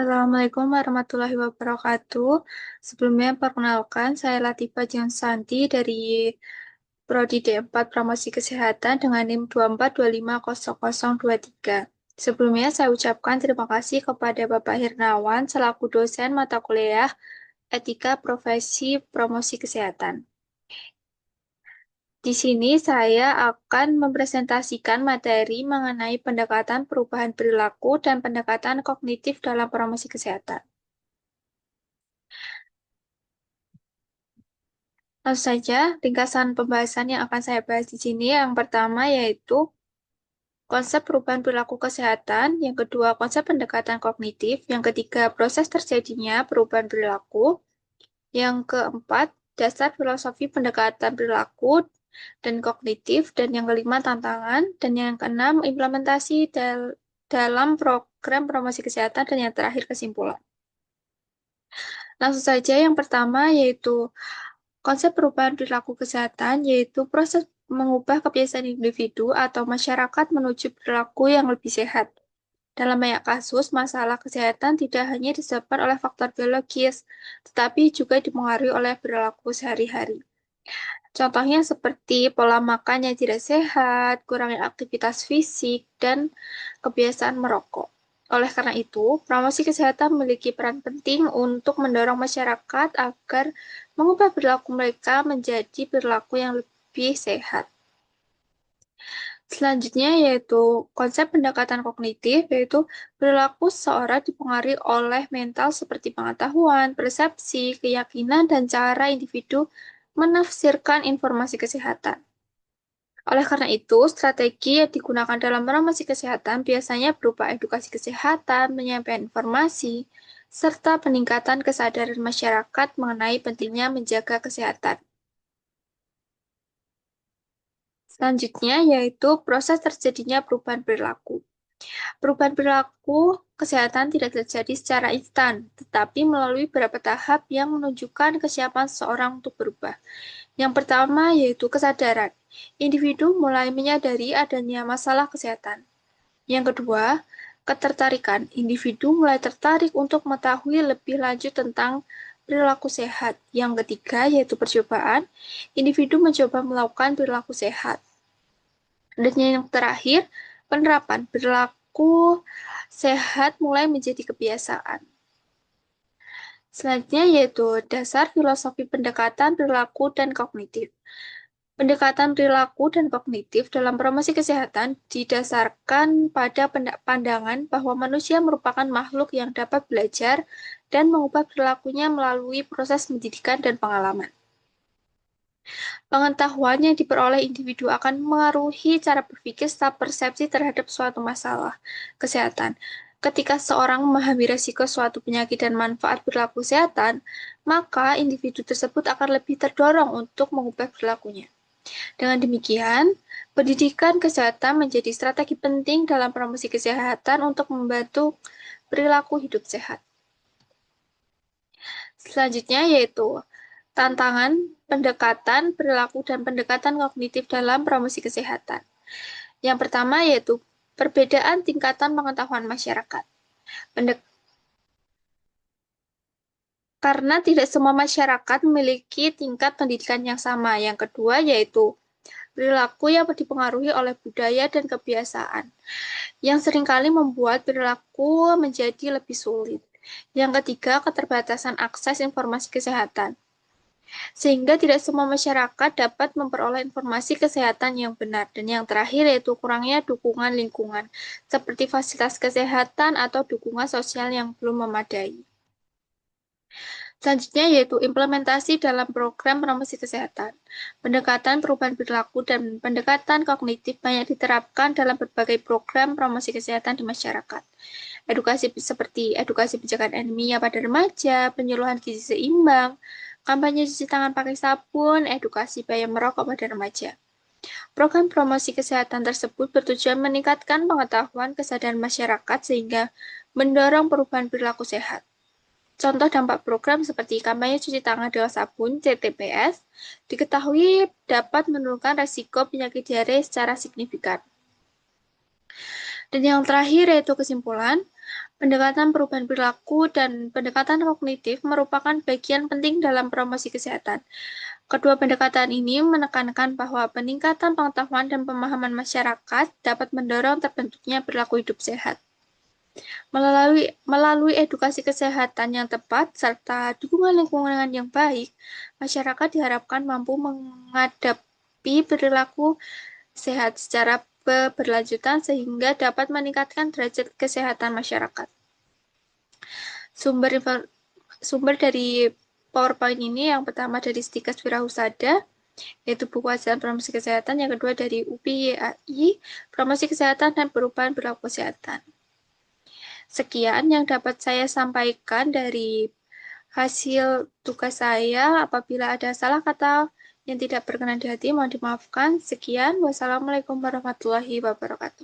Assalamualaikum warahmatullahi wabarakatuh. Sebelumnya, perkenalkan, saya Latifah Santi dari Prodi D4 Promosi Kesehatan dengan NIM 242500023. Sebelumnya, saya ucapkan terima kasih kepada Bapak Hirnawan selaku dosen mata kuliah Etika Profesi Promosi Kesehatan. Di sini saya akan mempresentasikan materi mengenai pendekatan perubahan perilaku dan pendekatan kognitif dalam promosi kesehatan. Langsung saja, ringkasan pembahasan yang akan saya bahas di sini yang pertama yaitu konsep perubahan perilaku kesehatan, yang kedua konsep pendekatan kognitif, yang ketiga proses terjadinya perubahan perilaku, yang keempat dasar filosofi pendekatan perilaku dan kognitif, dan yang kelima tantangan, dan yang keenam implementasi dalam program promosi kesehatan, dan yang terakhir kesimpulan. Langsung saja yang pertama yaitu konsep perubahan perilaku kesehatan yaitu proses mengubah kebiasaan individu atau masyarakat menuju perilaku yang lebih sehat. Dalam banyak kasus, masalah kesehatan tidak hanya disebabkan oleh faktor biologis, tetapi juga dipengaruhi oleh perilaku sehari-hari. Contohnya seperti pola makan yang tidak sehat, kurangnya aktivitas fisik, dan kebiasaan merokok. Oleh karena itu, promosi kesehatan memiliki peran penting untuk mendorong masyarakat agar mengubah perilaku mereka menjadi perilaku yang lebih sehat. Selanjutnya yaitu konsep pendekatan kognitif, yaitu perilaku seseorang dipengaruhi oleh mental seperti pengetahuan, persepsi, keyakinan, dan cara individu menafsirkan informasi kesehatan. Oleh karena itu, strategi yang digunakan dalam promosi kesehatan biasanya berupa edukasi kesehatan, penyampaian informasi, serta peningkatan kesadaran masyarakat mengenai pentingnya menjaga kesehatan. Selanjutnya yaitu proses terjadinya perubahan perilaku. Perubahan perilaku kesehatan tidak terjadi secara instan, tetapi melalui beberapa tahap yang menunjukkan kesiapan seseorang untuk berubah. Yang pertama yaitu kesadaran. Individu mulai menyadari adanya masalah kesehatan. Yang kedua, ketertarikan. Individu mulai tertarik untuk mengetahui lebih lanjut tentang perilaku sehat. Yang ketiga yaitu percobaan. Individu mencoba melakukan perilaku sehat. Dan yang terakhir, penerapan perilaku sehat mulai menjadi kebiasaan. Selanjutnya yaitu dasar filosofi pendekatan perilaku dan kognitif. Pendekatan perilaku dan kognitif dalam promosi kesehatan didasarkan pada pandangan bahwa manusia merupakan makhluk yang dapat belajar dan mengubah perilakunya melalui proses pendidikan dan pengalaman. Pengetahuan yang diperoleh individu akan mengaruhi cara berpikir serta persepsi terhadap suatu masalah kesehatan. Ketika seorang memahami resiko suatu penyakit dan manfaat perilaku kesehatan, maka individu tersebut akan lebih terdorong untuk mengubah perilakunya. Dengan demikian, pendidikan kesehatan menjadi strategi penting dalam promosi kesehatan untuk membantu perilaku hidup sehat. Selanjutnya yaitu tantangan, pendekatan, perilaku, dan pendekatan kognitif dalam promosi kesehatan. Yang pertama yaitu perbedaan tingkatan pengetahuan masyarakat. Karena tidak semua masyarakat memiliki tingkat pendidikan yang sama. Yang kedua yaitu perilaku yang dipengaruhi oleh budaya dan kebiasaan, yang seringkali membuat perilaku menjadi lebih sulit. Yang ketiga, keterbatasan akses informasi kesehatan, sehingga tidak semua masyarakat dapat memperoleh informasi kesehatan yang benar. Dan yang terakhir yaitu kurangnya dukungan lingkungan, seperti fasilitas kesehatan atau dukungan sosial yang belum memadai. Selanjutnya yaitu implementasi dalam program promosi kesehatan. Pendekatan perubahan perilaku dan pendekatan kognitif banyak diterapkan dalam berbagai program promosi kesehatan di masyarakat. Edukasi seperti edukasi pencegahan anemia pada remaja, penyuluhan gizi seimbang, kampanye cuci tangan pakai sabun, edukasi bahaya merokok pada remaja. Program promosi kesehatan tersebut bertujuan meningkatkan pengetahuan kesadaran masyarakat sehingga mendorong perubahan perilaku sehat. Contoh dampak program seperti kampanye cuci tangan dengan sabun (CTPS) diketahui dapat menurunkan risiko penyakit diare secara signifikan. Dan yang terakhir yaitu kesimpulan, Pendekatan perubahan perilaku dan pendekatan kognitif merupakan bagian penting dalam promosi kesehatan. Kedua pendekatan ini menekankan bahwa peningkatan pengetahuan dan pemahaman masyarakat dapat mendorong terbentuknya perilaku hidup sehat. Melalui edukasi kesehatan yang tepat serta dukungan lingkungan yang baik, masyarakat diharapkan mampu menghadapi perilaku sehat secara berkelanjutan sehingga dapat meningkatkan derajat kesehatan masyarakat. Sumber sumber dari PowerPoint ini yang pertama dari Stikas Wirahusada, yaitu buku ajaran promosi kesehatan, yang kedua dari UPI YAI, promosi kesehatan dan perubahan perilaku kesehatan. Sekian yang dapat saya sampaikan dari hasil tugas saya. Apabila ada salah kata yang tidak berkenan di hati, mohon dimaafkan. Sekian, wassalamualaikum warahmatullahi wabarakatuh.